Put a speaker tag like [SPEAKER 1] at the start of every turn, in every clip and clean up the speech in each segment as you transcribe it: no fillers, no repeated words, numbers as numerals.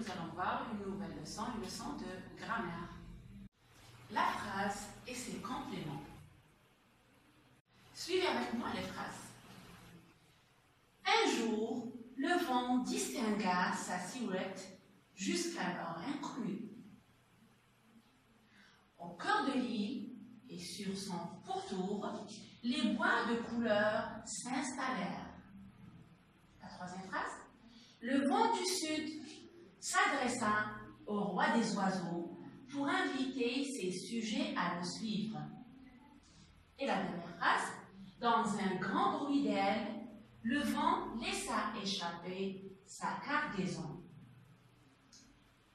[SPEAKER 1] nous allons voir une nouvelle leçon, une leçon de grammaire. La phrase et ses compléments. Suivez avec moi les phrases. Un jour, le vent distingua sa silhouette jusqu'alors inconnue. Au cœur de l'île et sur son pourtour, les bois de couleur s'installèrent. La troisième phrase. Le vent du sud s'adressa au roi des oiseaux pour inviter ses sujets à le suivre. Et la dernière phrase. Dans un grand bruit d'aile, le vent laissa échapper sa cargaison.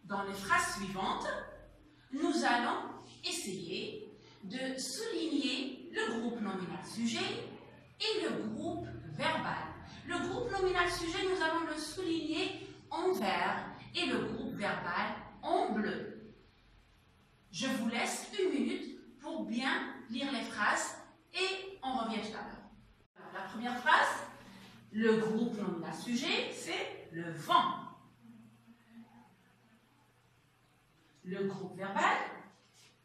[SPEAKER 1] Dans les phrases suivantes, nous allons essayer de souligner le groupe nominal sujet et le groupe verbal. Le groupe nominal sujet, nous allons le souligner en vert et le groupe verbal en bleu. Je vous laisse une minute pour bien lire les phrases et on revient tout à l'heure. La première phrase, le groupe nominal sujet, c'est le vent. Le groupe verbal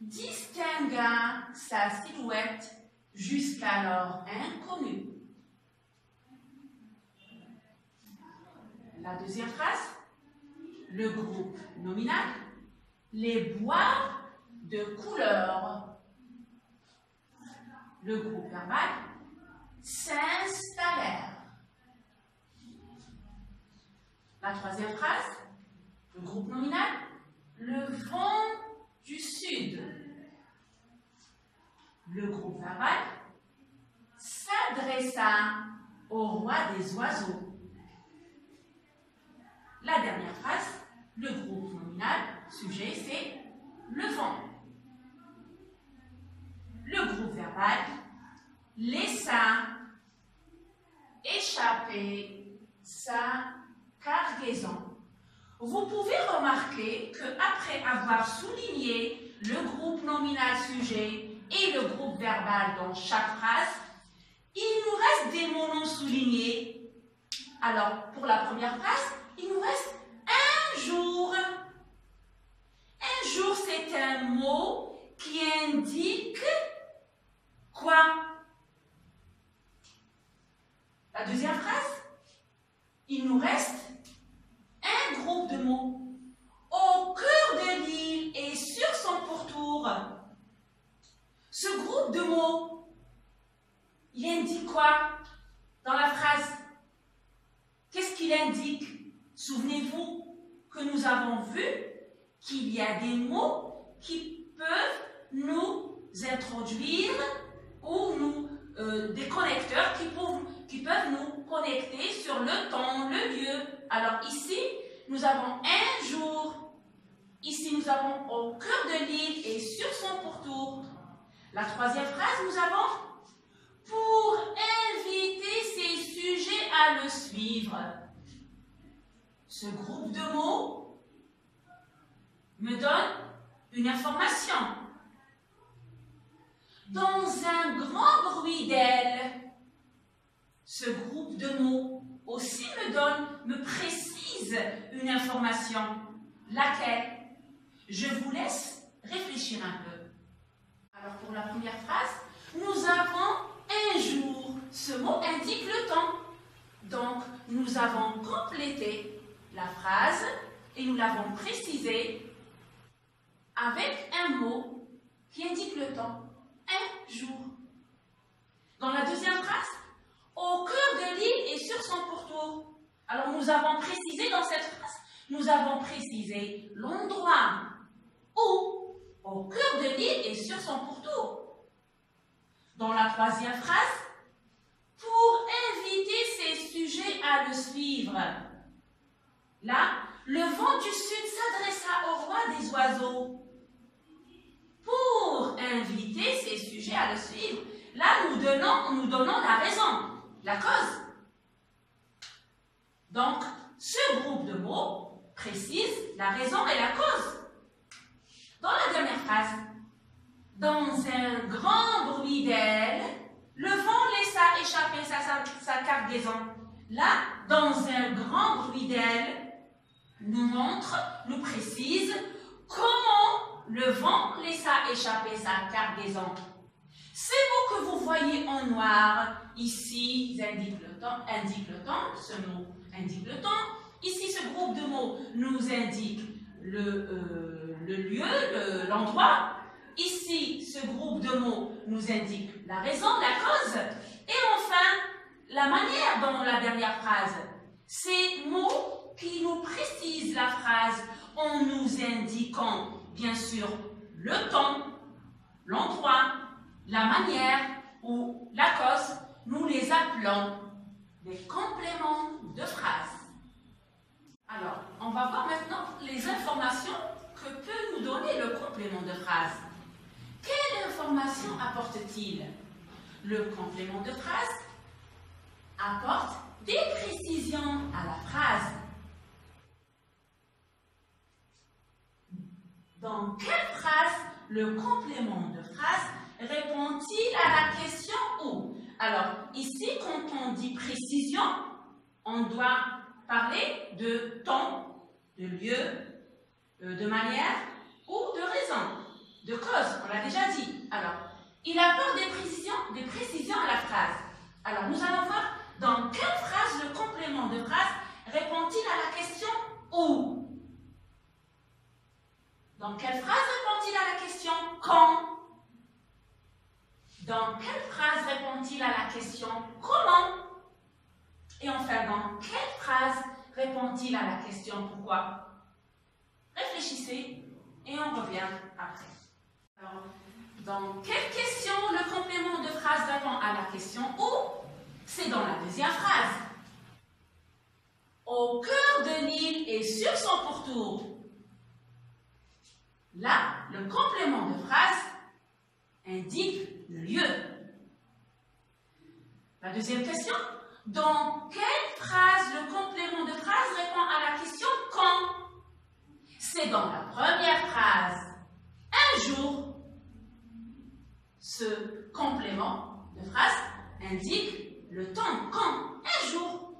[SPEAKER 1] distingua sa silhouette jusqu'alors inconnue. La deuxième phrase, le groupe nominal, les bois de couleur. Le groupe verbal s'installèrent. La troisième phrase, le groupe nominal, le vent du sud. Le groupe verbal s'adressa au roi des oiseaux. La dernière phrase, le groupe nominal, sujet, c'est le vent. Le groupe verbal laissa échapper sa cargaison. Vous pouvez remarquer qu'après avoir souligné le groupe nominal sujet et le groupe verbal dans chaque phrase, il nous reste des mots non soulignés. Alors, pour la première phrase, il nous reste un jour. Un jour, c'est un mot qui indique quoi? La deuxième phrase, il nous reste un groupe de mots. Au cœur de l'île et sur son pourtour. Ce groupe de mots, il indique quoi dans la phrase? Qu'est-ce qu'il indique? Souvenez-vous que nous avons vu qu'il y a des mots qui peuvent nous introduire ou nous, des connecteurs qui peuvent nous connecter sur le temps, le lieu. Alors ici, nous avons un jour. Ici, nous avons au cœur de l'île et sur son pourtour. La troisième phrase, nous avons pour inviter ses sujets à le suivre. Ce groupe de mots me donne une information. Dans un grand bruit d'ailes, ce groupe de mots aussi me précise une information. Laquelle? Je vous laisse réfléchir un peu. Alors pour la première phrase, nous avons un jour. Ce mot indique le temps. Donc nous avons complété la phrase et nous l'avons précisé avec un mot qui indique le temps. Un jour. Dans la deuxième phrase, au cœur de l'île et sur son pourtour. Alors nous avons précisé dans cette phrase, nous avons précisé l'endroit où, au cœur de l'île et sur son pourtour. Dans la troisième phrase, pour inviter ses sujets à le suivre. Là, le vent du sud s'adressa au roi des oiseaux pour inviter ses sujets à le suivre. Là, nous donnons la raison, la cause. Donc, ce groupe de mots précise la raison et la cause. Dans la dernière phrase, dans un grand bruit d'ailes, le vent laissa échapper sa cargaison. Là, dans un grand bruit d'ailes, nous montre, nous précise comment le vent laissa échapper sa cargaison. Ces mots que vous voyez en noir, ici, indiquent le temps, ce mot indique le temps. Ici, ce groupe de mots nous indique le lieu, l'endroit. Ici, ce groupe de mots nous indique la raison, la cause. Et enfin, la manière dont la dernière phrase. Ces mots qui nous précisent la phrase en nous indiquant, bien sûr, le temps, l'endroit, la manière ou la cause, nous les appelons des compléments de phrase. Alors, on va voir maintenant les informations que peut nous donner le complément de phrase. Quelle information apporte-t-il? Le complément de phrase apporte des précisions à la phrase. Dans quelle phrase le complément de phrase répond-il à la question où? Alors, ici, quand on dit précision, on doit parler de temps, de lieu, de manière ou de raison, de cause, on l'a déjà dit. Alors, il apporte des précisions à la phrase. Alors, nous allons voir dans quelle phrase le complément de phrase répond-il à la question où? Dans quelle phrase répond-il à la question quand? Dans quelle phrase répond-il à la question comment? Et enfin, dans quelle phrase répond-il à la question pourquoi? Réfléchissez et on revient après. Alors, dans quelle question le complément de phrase répond à la question où? C'est dans la deuxième phrase. Au cœur de l'île et sur son pourtour. Là, le complément de phrase indique le lieu. La deuxième question. Dans quelle phrase le complément de phrase répond à la question quand? C'est dans la première phrase. Un jour. Ce complément de phrase indique le temps. Quand? Un jour.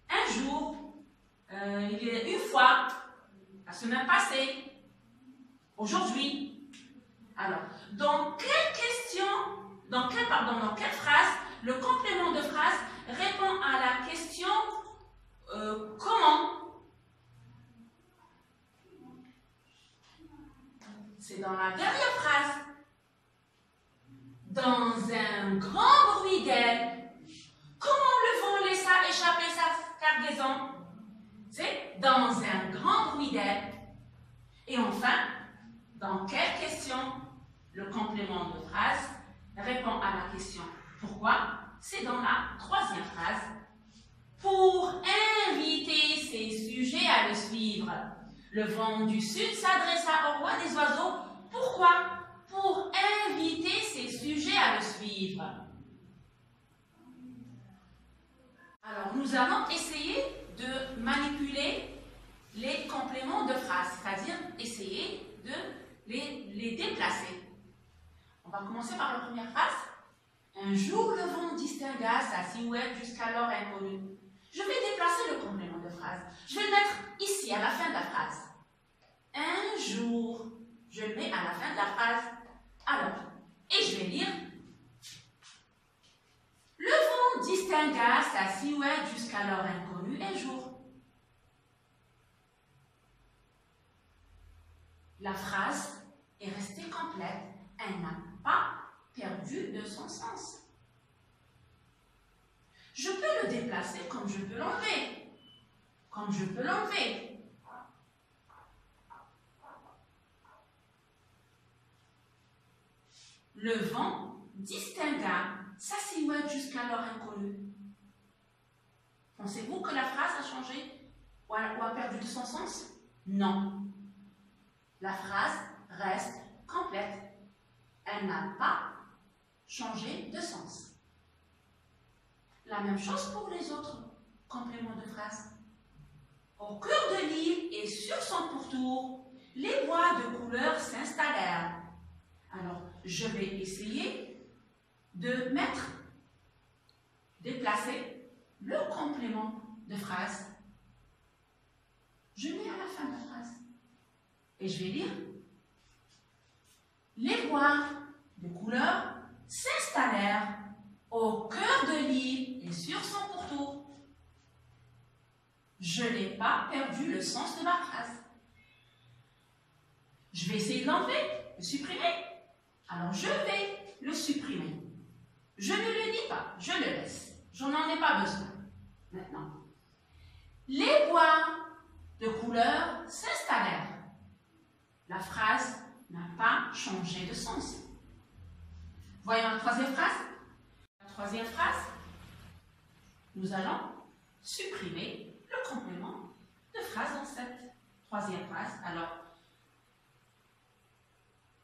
[SPEAKER 1] Un jour. Il y a une fois. La semaine passée. Aujourd'hui. Alors, dans quelle question, dans quelle phrase, le complément de phrase répond à la question comment? C'est dans la dernière phrase. Dans un grand bruit d'aile, comment le vent laissa échapper sa cargaison? C'est dans un grand bruit d'aile. Et enfin, dans quelle question le complément de phrase répond à la question pourquoi? C'est dans la troisième phrase. Pour inviter ses sujets à le suivre, le vent du sud s'adressa au roi des oiseaux. Pourquoi? Pour inviter ses sujets à le suivre. Alors, nous allons essayer de manipuler les compléments de phrase, c'est-à-dire essayer de les déplacer. On va commencer par la première phrase. Un jour, le vent distingua sa silhouette jusqu'alors inconnue. Je vais déplacer le complément de phrase. Je vais le mettre ici, à la fin de la phrase. Un jour, je le mets à la fin de la phrase. Alors, et je vais lire. Le vent distingua sa silhouette jusqu'alors inconnue un jour. La phrase est restée complète. Elle n'a pas perdu de son sens. Je peux le déplacer comme je peux l'enlever. Comme je peux l'enlever. Le vent distingua sa silhouette jusqu'alors inconnue. Pensez-vous que la phrase a changé ou a perdu de son sens? Non. La phrase reste complète. Elle n'a pas changé de sens. La même chose pour les autres compléments de phrase. Au cœur de l'île et sur son pourtour, les bois de couleur s'installèrent. Alors, je vais essayer de déplacer le complément de phrase. Je mets à Et je vais lire. Les bois de couleur s'installèrent au cœur de l'île et sur son pourtour. Je n'ai pas perdu le sens de ma phrase. Je vais essayer de l'enlever, de supprimer. Alors je vais le supprimer. Je ne le lis pas, je le laisse. Je n'en ai pas besoin. Maintenant. Les bois de couleur s'installèrent. La phrase n'a pas changé de sens. Voyons la troisième phrase. La troisième phrase, nous allons supprimer le complément de phrase dans cette troisième phrase. Alors,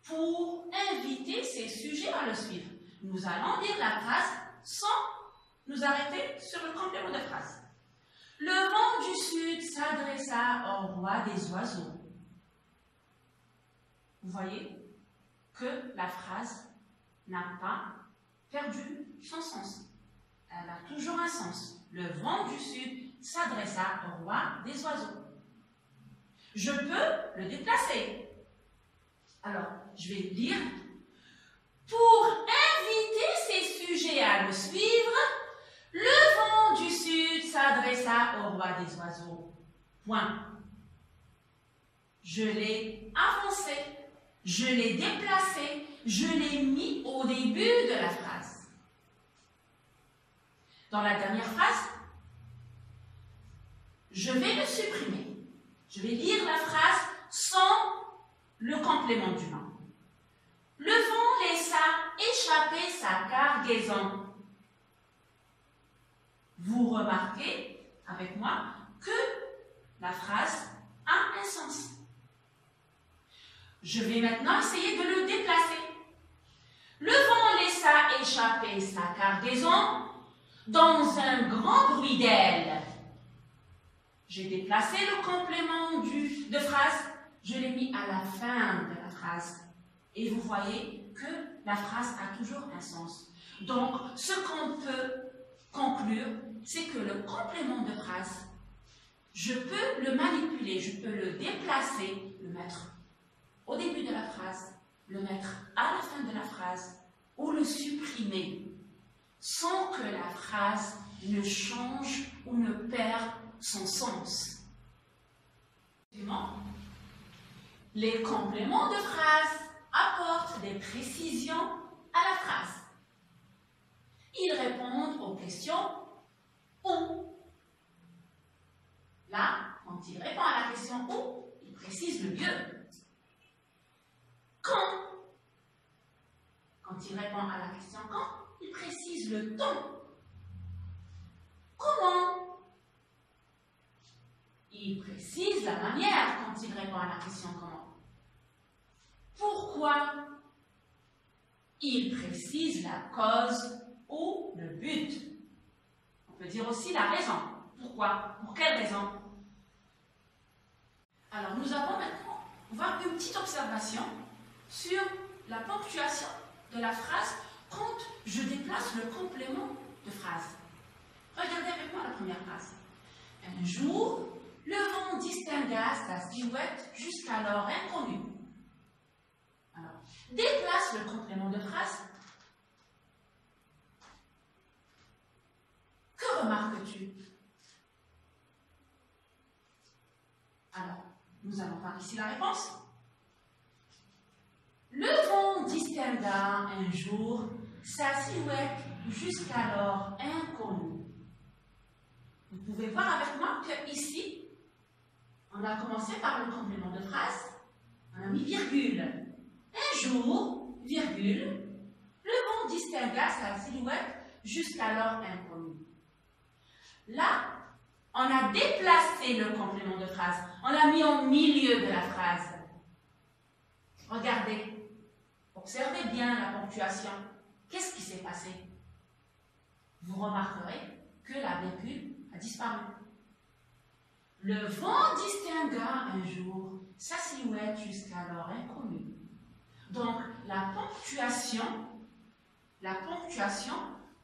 [SPEAKER 1] pour inviter ces sujets à le suivre, nous allons dire la phrase sans nous arrêter sur le complément de phrase. Le vent du sud s'adressa au roi des oiseaux. Vous voyez que la phrase n'a pas perdu son sens. Elle a toujours un sens. Le vent du sud s'adressa au roi des oiseaux. Je peux le déplacer. Alors, je vais lire. Pour inviter ces sujets à le suivre, le vent du sud s'adressa au roi des oiseaux. Point. Je l'ai avancé, je l'ai déplacé, je l'ai mis au début de la phrase. Dans la dernière phrase, je vais le supprimer. Je vais lire la phrase sans le complément du nom. Le vent laissa échapper sa cargaison. Vous remarquez avec moi que la phrase a un sens. Je vais maintenant essayer de le déplacer. Le vent laissa échapper sa cargaison dans un grand bruit d'ailes. J'ai déplacé le complément de phrase, je l'ai mis à la fin de la phrase. Et vous voyez que la phrase a toujours un sens. Donc, ce qu'on peut conclure, c'est que le complément de phrase, je peux le manipuler, je peux le déplacer, le mettre au début de la phrase, le mettre à la fin de la phrase, ou le supprimer, sans que la phrase ne change ou ne perde son sens. Les compléments de phrase apportent des précisions à la phrase. Ils répondent aux questions « où ». Là, quand il répond à la question « où », il précise le lieu. « Quand ». Quand il répond à la question « quand », il précise le temps. « Comment ». Il précise la manière quand il répond à la question « comment ». Pourquoi? Il précise la cause ou le but. On peut dire aussi la raison. Pourquoi? Pour quelle raison? Alors, nous avons maintenant, on va voir une petite observation sur la ponctuation de la phrase quand je déplace le complément de phrase. Regardez avec moi la première phrase. Un jour, le vent distingua sa silhouette jusqu'alors inconnue. Alors, déplace le complément de phrase. Que remarques-tu? Alors, nous allons voir ici la réponse. Le vent distingua un jour sa silhouette jusqu'alors inconnue. Vous pouvez voir avec moi que ici, on a commencé par le complément de phrase, on a mis virgule. Un jour, virgule, le vent distingua sa silhouette jusqu'alors inconnue. Là, on a déplacé le complément de phrase, on l'a mis au milieu de la phrase. Regardez, observez bien la ponctuation. Qu'est-ce qui s'est passé? Vous remarquerez que la virgule a disparu. Le vent distingua un jour sa silhouette jusqu'alors inconnue. Donc, la ponctuation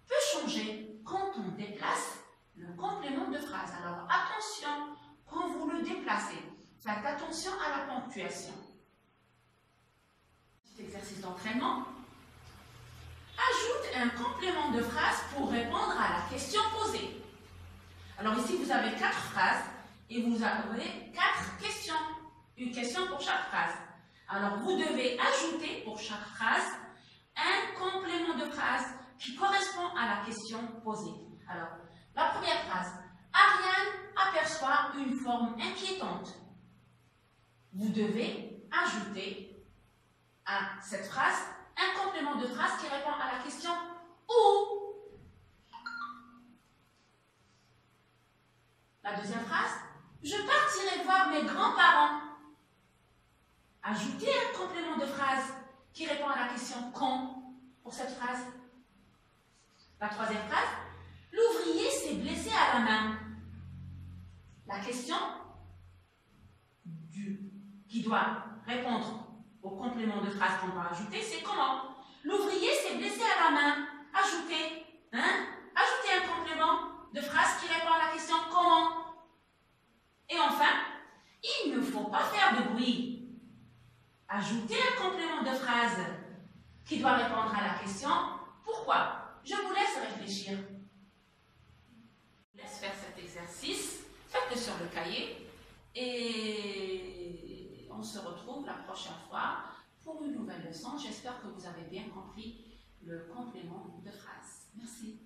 [SPEAKER 1] peut changer quand on déplace le complément de phrase. Alors, attention quand vous le déplacez. Faites attention à la ponctuation. Exercice d'entraînement. Ajoute un complément de phrase pour répondre à la question posée. Alors ici, vous avez 4 phrases et vous avez 4 questions. Une question pour chaque phrase. Alors, vous devez ajouter pour chaque phrase un complément de phrase qui correspond à la question posée. Alors, la première phrase. Ariane aperçoit une forme inquiétante. Vous devez ajouter à cette phrase un complément de phrase qui répond à la question où. La deuxième phrase. Je partirai voir mes grands-parents. Ajoutez un complément de phrase qui répond à la question quand pour cette phrase. La troisième phrase. L'ouvrier s'est blessé à la main. La question qui doit répondre au complément de phrase qu'on va ajouter, c'est comment? L'ouvrier s'est blessé à la main. Ajoutez, ajoutez un complément de phrase qui répond à la question comment. Et enfin, il ne faut pas faire de bruit. Ajoutez un complément de phrase qui doit répondre à la question pourquoi. Je vous laisse réfléchir. Je vous laisse faire cet exercice. Faites-le sur le cahier et on se retrouve la prochaine fois pour une nouvelle leçon. J'espère que vous avez bien compris le complément de phrase. Merci.